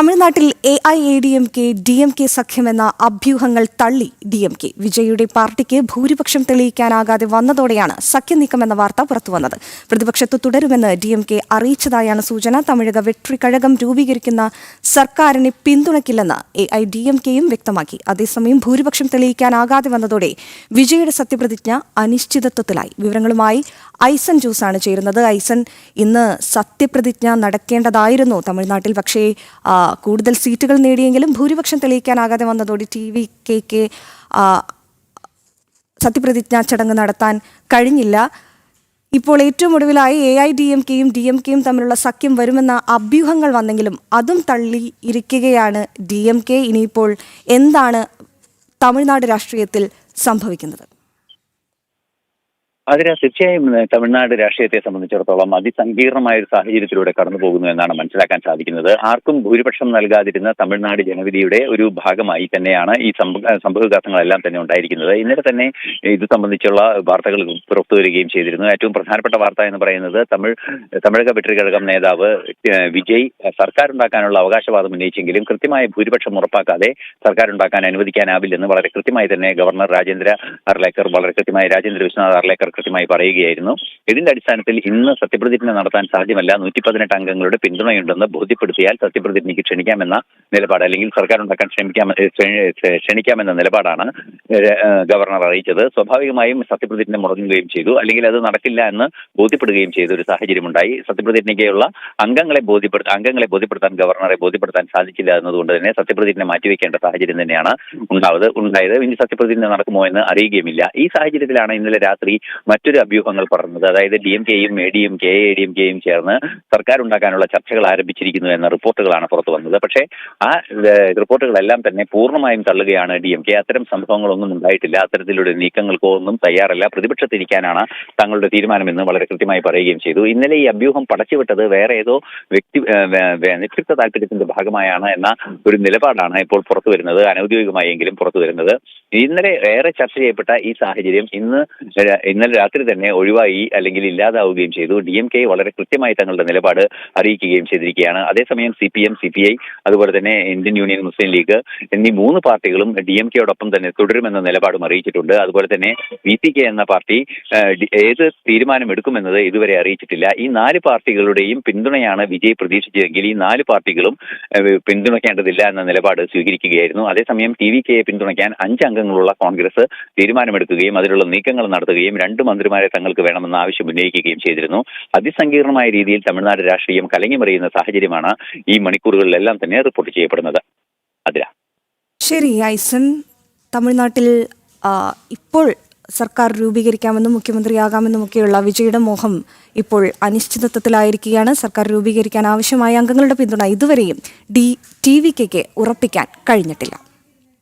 തമിഴ്നാട്ടിൽ AIADMK DMK സഖ്യമെന്ന അഭ്യൂഹങ്ങൾ തള്ളി DMK. വിജയുടെ പാർട്ടിക്ക് ഭൂരിപക്ഷം തെളിയിക്കാനാകാതെ വന്നതോടെയാണ് സഖ്യനീക്കമെന്ന വാർത്ത പുറത്തുവന്നത്. പ്രതിപക്ഷത്ത് തുടരുമെന്ന് DMK അറിയിച്ചതായാണ് സൂചന. തമിഴക വെട്രിക്കഴകം രൂപീകരിക്കുന്ന സർക്കാരിനെ പിന്തുണയ്ക്കില്ലെന്ന് AIADMKയും വ്യക്തമാക്കി. അതേസമയം ഭൂരിപക്ഷം തെളിയിക്കാനാകാതെ വന്നതോടെ വിജയുടെ സത്യപ്രതിജ്ഞ അനിശ്ചിതത്വത്തിലായി. വിവരങ്ങളുമായി ഐസൻ ജോസാണ് ചേരുന്നത്. ഐസൻ, ഇന്ന് സത്യപ്രതിജ്ഞ നടക്കേണ്ടതായിരുന്നു തമിഴ്നാട്ടിൽ. പക്ഷേ കൂടുതൽ സീറ്റുകൾ നേടിയെങ്കിലും ഭൂരിപക്ഷം തെളിയിക്കാനാകാതെ വന്നതോടെ TVKക്ക് സത്യപ്രതിജ്ഞാ ചടങ്ങ് നടത്താൻ കഴിഞ്ഞില്ല. ഇപ്പോൾ ഏറ്റവും ഒടുവിലായി AIADMKയും DMKയും തമ്മിലുള്ള സഖ്യം വരുമെന്ന അഭ്യൂഹങ്ങൾ വന്നെങ്കിലും അതും തള്ളിയിരിക്കുകയാണ് DMK. ഇനിയിപ്പോൾ എന്താണ് തമിഴ്നാട് രാഷ്ട്രീയത്തിൽ സംഭവിക്കുന്നത്? അതിന് തീർച്ചയായും തമിഴ്നാട് രാഷ്ട്രീയത്തെ സംബന്ധിച്ചിടത്തോളം അതിസങ്കീർണമായ ഒരു സാഹചര്യത്തിലൂടെ കടന്നു പോകുന്നു എന്നാണ് മനസ്സിലാക്കാൻ സാധിക്കുന്നത്. ആർക്കും ഭൂരിപക്ഷം നൽകാതിരുന്ന തമിഴ്നാട് ജനവിധിയുടെ ഒരു ഭാഗമായി തന്നെയാണ് ഈ സംഭവവികാസങ്ങളെല്ലാം തന്നെ ഉണ്ടായിരിക്കുന്നത്. ഇന്നലെ തന്നെ ഇത് സംബന്ധിച്ചുള്ള വാർത്തകൾ പുറത്തു വരികയും ചെയ്തിരുന്നു. ഏറ്റവും പ്രധാനപ്പെട്ട വാർത്ത എന്ന് പറയുന്നത് തമിഴക വെട്രിക്കഴകം നേതാവ് വിജയ് സർക്കാരുണ്ടാക്കാനുള്ള അവകാശവാദം ഉന്നയിച്ചെങ്കിലും കൃത്യമായ ഭൂരിപക്ഷം ഉറപ്പാക്കാതെ സർക്കാരുണ്ടാക്കാൻ അനുവദിക്കാനാവില്ലെന്ന് വളരെ കൃത്യമായി തന്നെ ഗവർണർ രാജേന്ദ്ര വിശ്വനാഥ് അർലേക്കർ കൃത്യമായി പറയുകയായിരുന്നു. ഇതിന്റെ അടിസ്ഥാനത്തിൽ ഇന്ന് സത്യപ്രതിജ്ഞ നടത്താൻ സാധ്യമല്ല. 118 അംഗങ്ങളുടെ പിന്തുണയുണ്ടെന്ന് ബോധ്യപ്പെടുത്തിയാൽ സത്യപ്രതിജ്ഞയ്ക്ക് ക്ഷണിക്കാമെന്ന നിലപാട്, അല്ലെങ്കിൽ സർക്കാർ ഉണ്ടാക്കാൻ ക്ഷണിക്കാമെന്ന നിലപാടാണ് ഗവർണർ അറിയിച്ചത്. സ്വാഭാവികമായും സത്യപ്രതിജ്ഞ മുടങ്ങുകയും ചെയ്തു, അല്ലെങ്കിൽ അത് നടക്കില്ല എന്ന് ബോധ്യപ്പെടുകയും ചെയ്ത ഒരു സാഹചര്യമുണ്ടായി. സത്യപ്രതിജ്ഞയ്ക്കുള്ള അംഗങ്ങളെ ബോധ്യപ്പെടുത്താൻ ഗവർണറെ ബോധ്യപ്പെടുത്താൻ സാധിച്ചില്ല എന്നതുകൊണ്ട് തന്നെ സത്യപ്രതിജ്ഞ മാറ്റിവെക്കേണ്ട സാഹചര്യം തന്നെയാണ് ഉണ്ടായത്. ഇനി സത്യപ്രതിജ്ഞ നടക്കുമോ എന്ന് അറിയുകയുമില്ല. ഈ സാഹചര്യത്തിലാണ് ഇന്നലെ രാത്രി മറ്റൊരു അഭ്യൂഹങ്ങൾ പറഞ്ഞത്. അതായത് DMKയും AIADMKയും ചേർന്ന് സർക്കാർ ഉണ്ടാക്കാനുള്ള ചർച്ചകൾ ആരംഭിച്ചിരിക്കുന്നു എന്ന റിപ്പോർട്ടുകളാണ് പുറത്തു വന്നത്. പക്ഷേ ആ റിപ്പോർട്ടുകളെല്ലാം തന്നെ പൂർണ്ണമായും തള്ളുകയാണ് DMK. അത്തരം സംഭവങ്ങളൊന്നും ഉണ്ടായിട്ടില്ല, അത്തരത്തിലുള്ള നീക്കങ്ങൾക്കോ ഒന്നും തയ്യാറല്ല, പ്രതിപക്ഷത്തിരിക്കാനാണ് തങ്ങളുടെ തീരുമാനമെന്ന് വളരെ കൃത്യമായി പറയുകയും ചെയ്തു. ഇന്നലെ ഈ അഭ്യൂഹം പടച്ചുവിട്ടത് വേറെ ഏതോ വ്യക്തിത്വ താല്പര്യത്തിന്റെ ഭാഗമായാണ് എന്ന ഒരു നിലപാടാണ് ഇപ്പോൾ പുറത്തു വരുന്നത്, അനൌദ്യോഗികമായെങ്കിലും പുറത്തു വരുന്നത്. ഇന്നലെ ഏറെ ചർച്ച ചെയ്യപ്പെട്ട ഈ സാഹചര്യം ഇന്നലെ രാത്രി തന്നെ ഒഴിവായി, അല്ലെങ്കിൽ ഇല്ലാതാവുകയും ചെയ്തു. DMK വളരെ കൃത്യമായി തങ്ങളുടെ നിലപാട് അറിയിക്കുകയും ചെയ്തിരിക്കുകയാണ്. അതേസമയം CPM, CPI, അതുപോലെ തന്നെ ഇന്ത്യൻ യൂണിയൻ മുസ്ലിം ലീഗ് എന്നീ 3 പാർട്ടികളും DMKയോടൊപ്പം തന്നെ തുടരുമെന്ന നിലപാടും അറിയിച്ചിട്ടുണ്ട്. അതുപോലെ തന്നെ VPK എന്ന പാർട്ടി ഏത് തീരുമാനമെടുക്കുമെന്നത് ഇതുവരെ അറിയിച്ചിട്ടില്ല. ഈ 4 പാർട്ടികളുടെയും പിന്തുണയാണ് വിജയ് പ്രതീക്ഷിച്ചതെങ്കിൽ ഈ 4 പാർട്ടികളും പിന്തുണയ്ക്കേണ്ടതില്ല എന്ന നിലപാട് സ്വീകരിക്കുകയായിരുന്നു. അതേസമയം TVKയെ പിന്തുണയ്ക്കാൻ 5 അംഗങ്ങളുള്ള കോൺഗ്രസ് തീരുമാനമെടുക്കുകയും അതിലുള്ള നീക്കങ്ങൾ നടത്തുകയും 2 മന്ത്രിമാരെ തങ്ങൾക്ക് വേണമെന്ന ആവശ്യം ഉന്നയിക്കുകയും ചെയ്തിരുന്നു. അതിസങ്കീർണമായ രീതിയിൽ തമിഴ്നാട് രാഷ്ട്രീയം കലങ്ങിമറിയുന്ന സാഹചര്യമാണ് ഈ മണിക്കൂറുകളിലെല്ലാം തന്നെ റിപ്പോർട്ട് ചെയ്യപ്പെടുന്നത്. ശരി ഐസൻ, തമിഴ്നാട്ടിൽ ഇപ്പോൾ സർക്കാർ രൂപീകരിക്കാമെന്നും മുഖ്യമന്ത്രിയാകാമെന്നുമൊക്കെയുള്ള വിജയുടെ മോഹം ഇപ്പോൾ അനിശ്ചിതത്വത്തിലായിരിക്കുകയാണ്. സർക്കാർ രൂപീകരിക്കാൻ ആവശ്യമായ അംഗങ്ങളുടെ പിന്തുണ ഇതുവരെയും TVKക്ക് ഉറപ്പിക്കാൻ കഴിഞ്ഞിട്ടില്ല.